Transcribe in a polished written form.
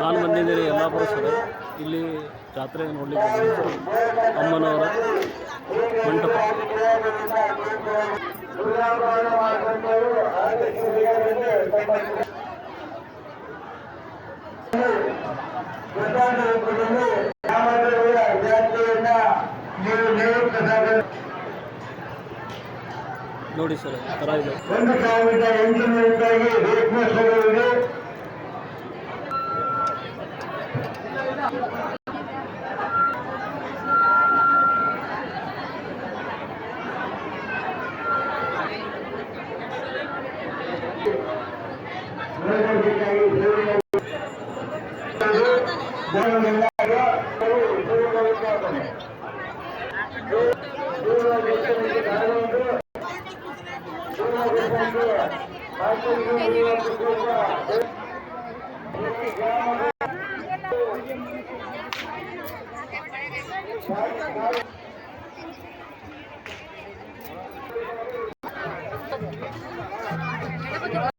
ನಾನು ಬಂದಿದ್ದೀನಿ ಯಲ್ಲಾಪುರ ಸರ್. ಇಲ್ಲಿ ಜಾತ್ರೆ ನೋಡಲಿಕ್ಕೆ ಬಂದಿದ್ದೀನಿ ಸರ್. ಅಮ್ಮನವರ ಮಂಟಪ. ನೋಡಿ ಸರ್, ಥರ ಇದೆ. 1,800 ರೂಪಾಯಿಗೆ ರೇಷ್ಮೆ ಸೊಗಡಿದೆ.